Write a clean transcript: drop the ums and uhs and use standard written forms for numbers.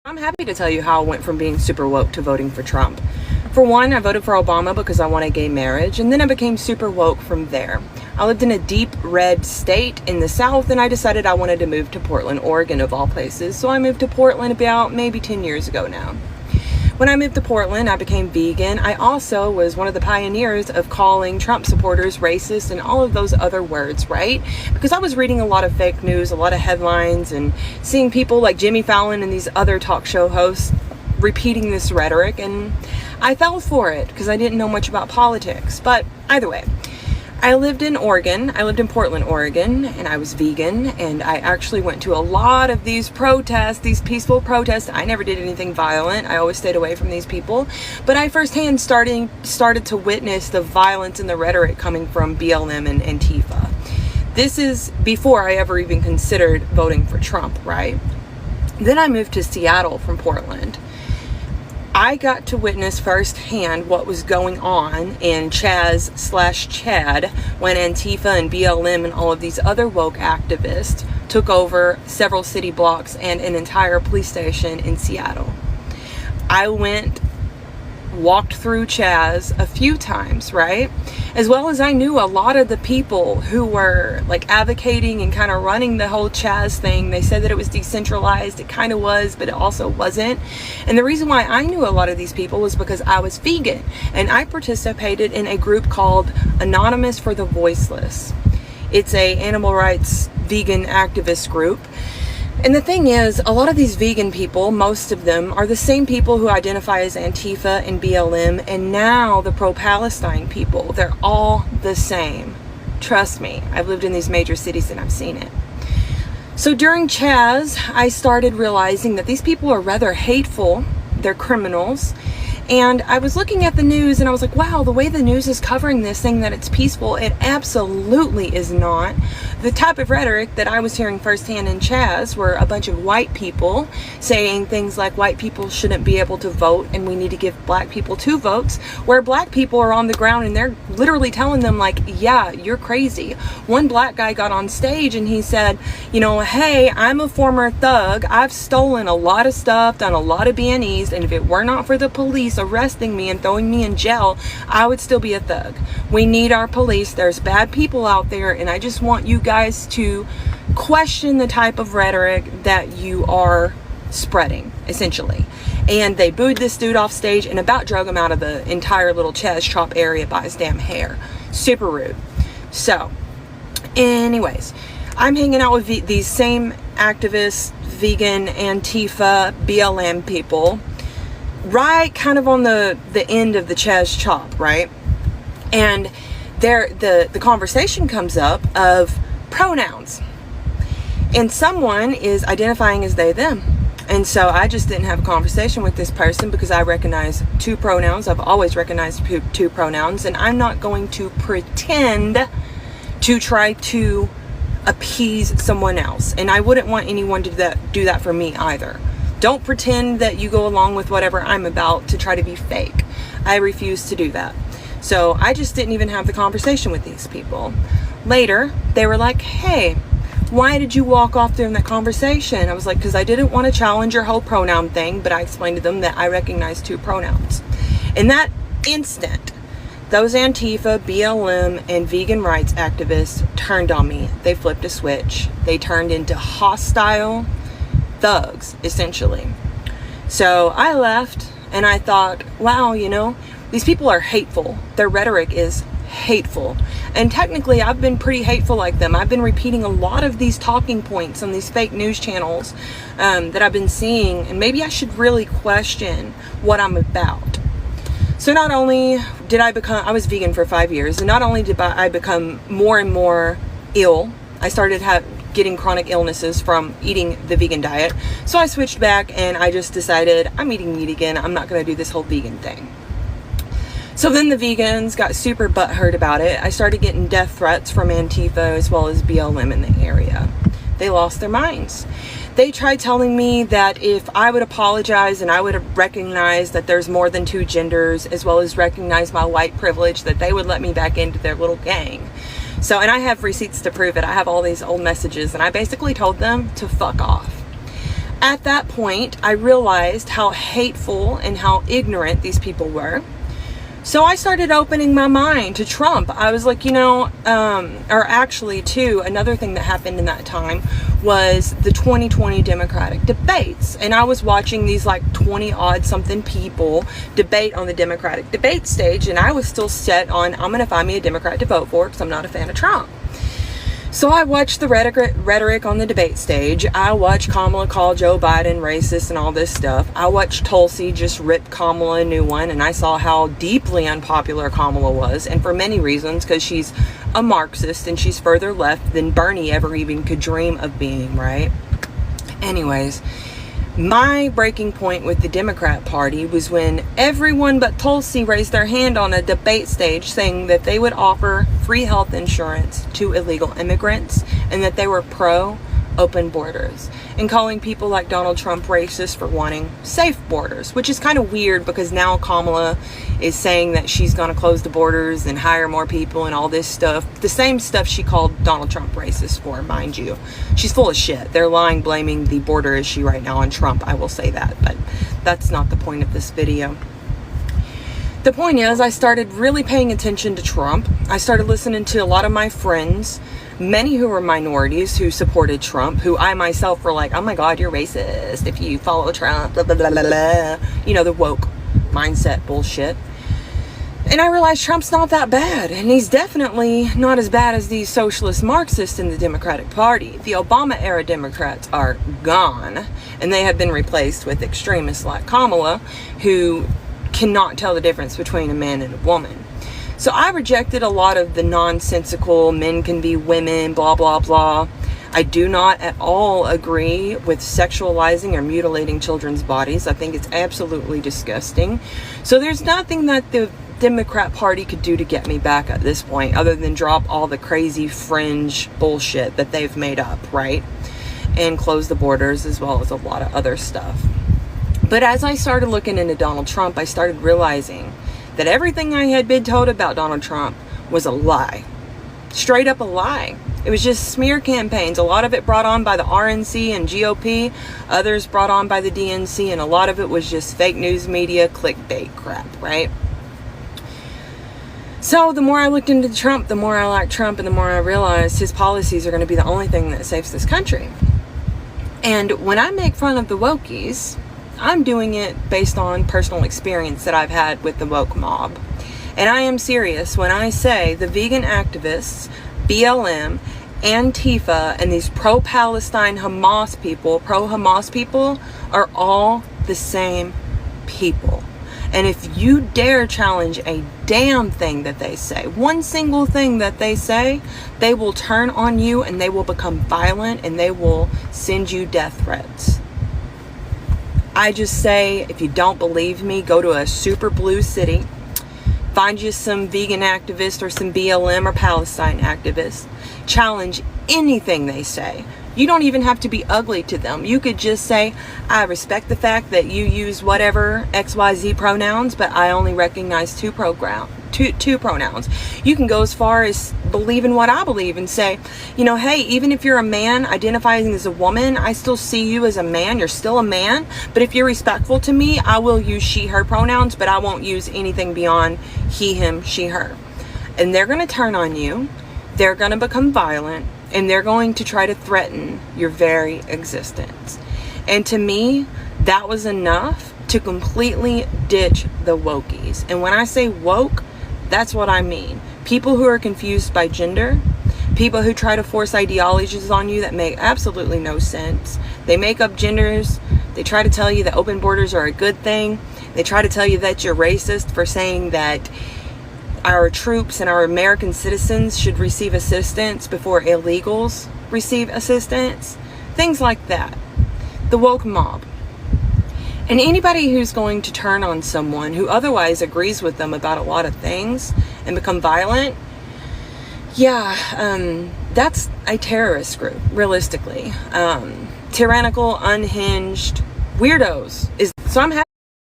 I'm happy to tell you how I went from being super woke to voting for Trump. For one, I voted for Obama because I wanted gay marriage, and then I became super woke from there. I lived in a deep red state in the South, and I decided I wanted to move to Portland, Oregon, of all places. So I moved to Portland about maybe 10 years ago now. When I moved to Portland, I became vegan. I also was one of the pioneers of calling Trump supporters racist and all of those other words, right? Because I was reading a lot of fake news, a lot of headlines, and seeing people like Jimmy Fallon and these other talk show hosts repeating this rhetoric, and I fell for it because I didn't know much about politics. But either way, I lived in Oregon. I lived in Portland, Oregon, and I was vegan, and I actually went to a lot of these protests, these peaceful protests. I never did anything violent. I always stayed away from these people, but I firsthand started to witness the violence and the rhetoric coming from BLM and Antifa. This is before I ever even considered voting for Trump, right? Then I moved to Seattle from Portland. I got to witness firsthand what was going on in Chaz/Chad when Antifa and BLM and all of these other woke activists took over several city blocks and an entire police station in Seattle. I walked through Chaz a few times, right? As well as I knew a lot of the people who were like advocating and kind of running the whole Chaz thing. They said that it was decentralized. It kind of was, but it also wasn't. And the reason why I knew a lot of these people was because I was vegan, and I participated in a group called Anonymous for the Voiceless. It's a animal rights vegan activist group. And the thing is, a lot of these vegan people, most of them, are the same people who identify as Antifa and BLM, and now the pro-Palestine people. They're all the same. Trust me, I've lived in these major cities and I've seen it. So during Chaz, I started realizing that these people are rather hateful. They're criminals. And I was looking at the news and I was like, wow, the way the news is covering this, saying that it's peaceful, it absolutely is not. The type of rhetoric that I was hearing firsthand in Chaz were a bunch of white people saying things like white people shouldn't be able to vote and we need to give black people 2 votes, where black people are on the ground and they're literally telling them like, yeah, you're crazy. One black guy got on stage and he said, you know, hey, I'm a former thug. I've stolen a lot of stuff, done a lot of B&Es, and if it were not for the police arresting me and throwing me in jail, I would still be a thug. We need our police. There's bad people out there, and I just want you guys to question the type of rhetoric that you are spreading, essentially. And they booed this dude off stage and about drug him out of the entire little Chaz Chop area by his damn hair. Super rude. So, anyways, I'm hanging out with these same activists, vegan, Antifa, BLM people, right kind of on the end of the Chaz Chop, right? And the conversation comes up of pronouns, and someone is identifying as they, them. And so I just didn't have a conversation with this person because I recognize 2 pronouns. I've always recognized 2 pronouns, and I'm not going to pretend to try to appease someone else. And I wouldn't want anyone to do that for me either. Don't pretend that you go along with whatever I'm about to try to be fake. I refuse to do that. So I just didn't even have the conversation with these people. Later, they were like, hey, why did you walk off during that conversation? I was like, because I didn't want to challenge your whole pronoun thing, but I explained to them that I recognize 2 pronouns. In that instant, those Antifa, BLM, and vegan rights activists turned on me. They flipped a switch. They turned into hostile thugs, essentially. So I left and I thought, wow, you know, these people are hateful. Their rhetoric is hateful. And technically, I've been pretty hateful like them. I've been repeating a lot of these talking points on these fake news channels that I've been seeing, and maybe I should really question what I'm about. So not only did I was vegan for 5 years, and not only did I become more and more ill, I started getting chronic illnesses from eating the vegan diet. So I switched back and I just decided I'm eating meat again. I'm not going to do this whole vegan thing. So then the vegans got super butthurt about it. I started getting death threats from Antifa as well as BLM in the area. They lost their minds. They tried telling me that if I would apologize and I would recognize that there's more than 2 genders, as well as recognize my white privilege, that they would let me back into their little gang. So, and I have receipts to prove it. I have all these old messages, and I basically told them to fuck off. At that point, I realized how hateful and how ignorant these people were. So I started opening my mind to Trump. I was like, or actually too, another thing that happened in that time was the 2020 Democratic debates. And I was watching these like 20 odd something people debate on the Democratic debate stage. And I was still set on, I'm going to find me a Democrat to vote for because I'm not a fan of Trump. So I watched the rhetoric on the debate stage. I watched Kamala call Joe Biden racist and all this stuff. I watched Tulsi just rip Kamala a new one, and I saw how deeply unpopular Kamala was, and for many reasons, because she's a Marxist and she's further left than Bernie ever even could dream of being, right? Anyways, my breaking point with the Democrat Party was when everyone but Tulsi raised their hand on a debate stage saying that they would offer free health insurance to illegal immigrants and that they were pro open borders, and calling people like Donald Trump racist for wanting safe borders, which is kind of weird because now Kamala is saying that she's going to close the borders and hire more people and all this stuff. The same stuff she called Donald Trump racist for, mind you. She's full of shit. They're lying, blaming the border issue right now on Trump. I will say that, but that's not the point of this video. The point is, I started really paying attention to Trump. I started listening to a lot of my friends, many who were minorities who supported Trump, who I myself were like, oh my God, you're racist if you follow Trump, blah, blah, blah, blah, blah. The woke mindset bullshit. And I realized Trump's not that bad, and he's definitely not as bad as these socialist Marxists in the Democratic Party. The Obama-era Democrats are gone, and they have been replaced with extremists like Kamala, who cannot tell the difference between a man and a woman. So I rejected a lot of the nonsensical men can be women, blah, blah, blah. I do not at all agree with sexualizing or mutilating children's bodies. I think it's absolutely disgusting. So there's nothing that the Democrat Party could do to get me back at this point other than drop all the crazy fringe bullshit that they've made up, right? And close the borders as well as a lot of other stuff. But as I started looking into Donald Trump, I started realizing that everything I had been told about Donald Trump was a lie. Straight up a lie. It was just smear campaigns. A lot of it brought on by the RNC and GOP, others brought on by the DNC, and a lot of it was just fake news media, clickbait crap, right? So the more I looked into Trump, the more I liked Trump, and the more I realized his policies are going to be the only thing that saves this country. And when I make fun of the wokies, I'm doing it based on personal experience that I've had with the woke mob. And I am serious when I say the vegan activists, BLM, Antifa, and these pro-Palestine Hamas people, pro-Hamas people, are all the same people. And if you dare challenge a damn thing that they say, one single thing that they say, they will turn on you and they will become violent and they will send you death threats. I just say, if you don't believe me, go to a super blue city, find you some vegan activist or some BLM or Palestine activist, challenge anything they say. You don't even have to be ugly to them. You could just say, I respect the fact that you use whatever XYZ pronouns, but I only recognize two pronouns. You can go as far as believe in what I believe and say, hey, even if you're a man identifying as a woman, I still see you as a man. You're still a man. But if you're respectful to me, I will use she, her pronouns, but I won't use anything beyond he, him, she, her. And they're going to turn on you. They're going to become violent. And they're going to try to threaten your very existence. And to me, that was enough to completely ditch the wokies. And when I say woke, that's what I mean. People who are confused by gender, people who try to force ideologies on you that make absolutely no sense. They make up genders. They try to tell you that open borders are a good thing. They try to tell you that you're racist for saying that our troops and our American citizens should receive assistance before illegals receive assistance. Things like that. The woke mob. And anybody who's going to turn on someone who otherwise agrees with them about a lot of things and become violent, that's a terrorist group, realistically. Tyrannical, unhinged weirdos. So I'm happy